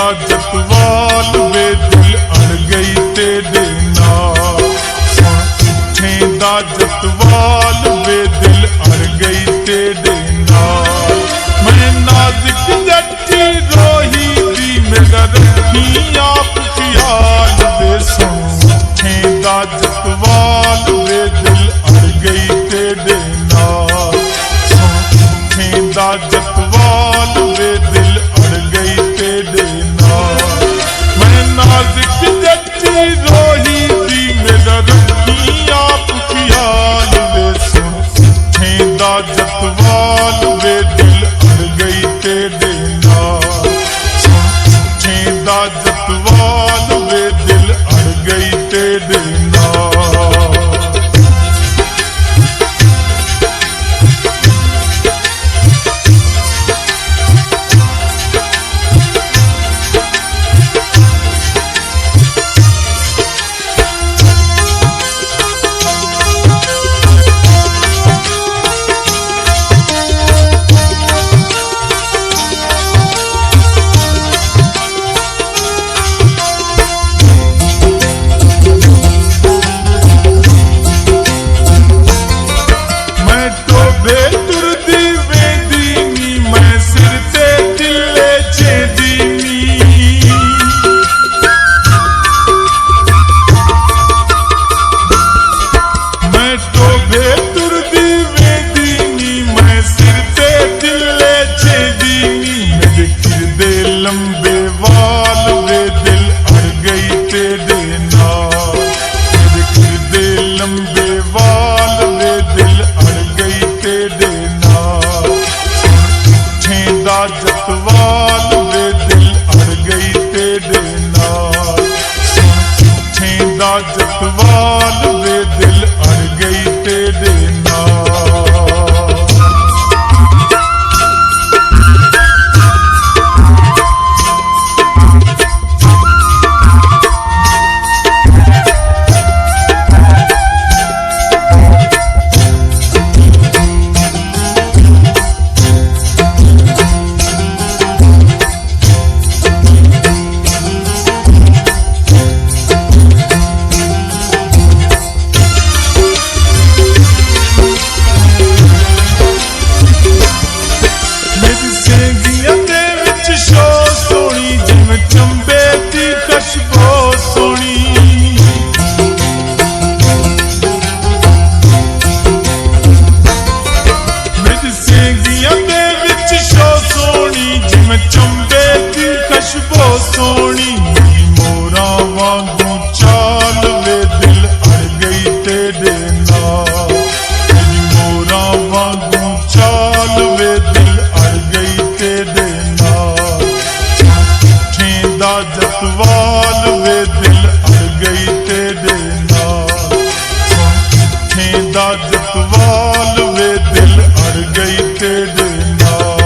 ਦਾ ਜਤਵਾਲ ਵੇ ਦਿਲ ਅੜ ਗਈ ਤੇਰੇ ਨਾਲ। ਸੁਣ ਦਾ ਜਤਵਾਲ ਵੇ ਦਿਲ ਅੜ ਗਈ ਤੇਰੇ ਨਾਲ। ਮੈਂ ਨਾਜ਼ੁਕ ਜੱਟੀ ਰੋਹੀ ਦੀ ਮੇਰਾ ਰੱਖੀ ਆਪ ਖਿਆਲ ਵੇ। ਸੁਣ ਦਾ ਜਤਵਾਲ ਵੇ ਦਿਲ ਅੜ ਗਈ ਤੇਰੇ ਨਾਲ। ਸੁਣ ਦਾ ਜਤਵਾਲ ਵੇ ਦਿਲ ਅੜ ਗਈ ਤੇਰੇ ਨਾਲ। ਮੈਂ ਨਾਜ਼ੁਕ ਜੱਟੀ ਰੋਹੀ ਦੀ ਮੇਰਾ ਰੱਖੀ ਆਪ ਖਿਆਲ ਵੇ। ਸੁਣ ਦਾ ਜਤਵਾਲ ਵੇ ਦਿਲ ਅੜ ਗਈ ਤੇਰੇ ਨਾਲ। ਸੁਣ ਦਾ ਜਤਵਾਲ ਵੇ ਦਿਲ ਅੜ ਗਈ ਤੇਰੇ ਨਾਲ। लंबे वाल वे दिल अड़ गई तेरे नाल। मेरे गिरदे लंबे वाल वे दिल अड़ गई तेरे नाल। सुन दा जतवाल वे दिल अड़ गई तेरे नाल। सुन दा जतवाल वे दिल अड़ गई तेरे नाल। सोनी मोरा वांगू चाल वे दिल अड़ गई तेरे नाल। मोरा वांगू चाल वे दिल अड़ गई तेरे नाल। दा जतवाल वे दिल अड़ गई तेरे नाल। दा जतवाल वे दिल अड़ गई तेरे नाल।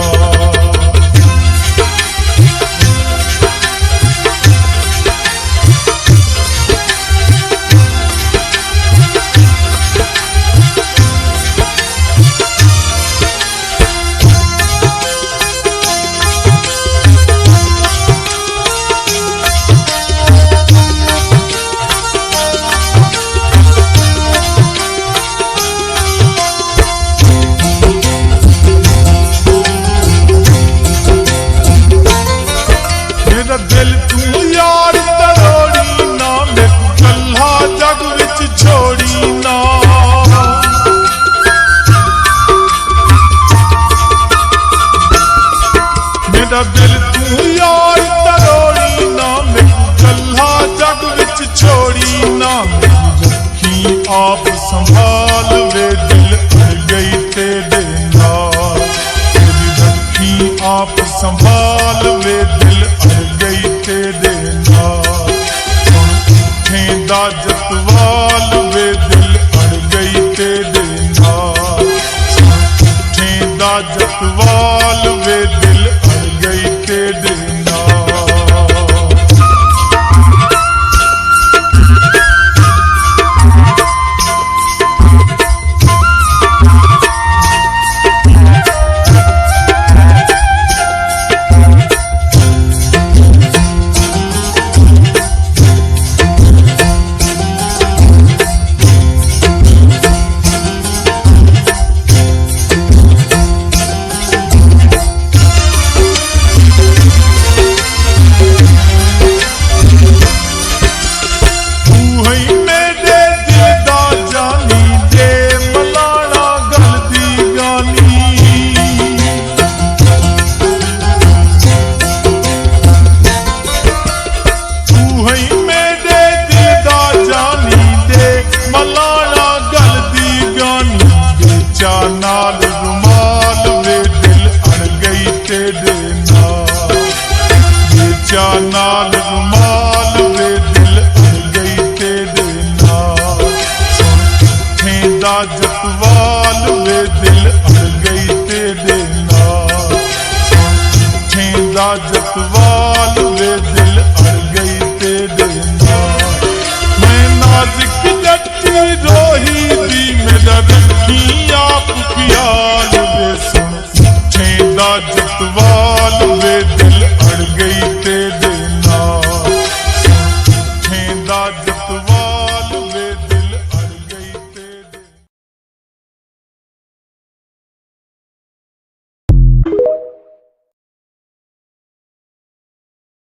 ਵੇਚਾ ਨਾਲ ਰੁਮਾਲ ਵੇ ਦਿਲ ਅੜ ਗਈ ਤੇਰੇ ਨਾਲ ਵੇਚਾ ਨਾਲ ਰੁਮਾਲ ਵੇ ਦਿਲ ਅੜ ਗਈ ਤੇਰੇ ਨਾਲ ਸੁਣ ਦਾ ਜਤਵਾਲ ਵੇ ਦਿਲ ਅੜ ਗਈ ਤੇਰੇ ਨਾਲ ਸੁਣ ਦਾ ਜਤਵਾਲ ਵੇ ਦਿਲ ਅੜ ਗਈ ਤੇਰੇ ਨਾਲ ਮੈਂ ਨਾਜ਼ੁਕ ਜੱਟੀ ਰੋਹੀ ਦੀ ਮੇਰਾ ਰੱਖੀ ਆਪ ਖਿਆਲ ਵੇ ਸੁਣ ਦਾ ਜਤਵਾਲ ਵੇ ਦਿਲ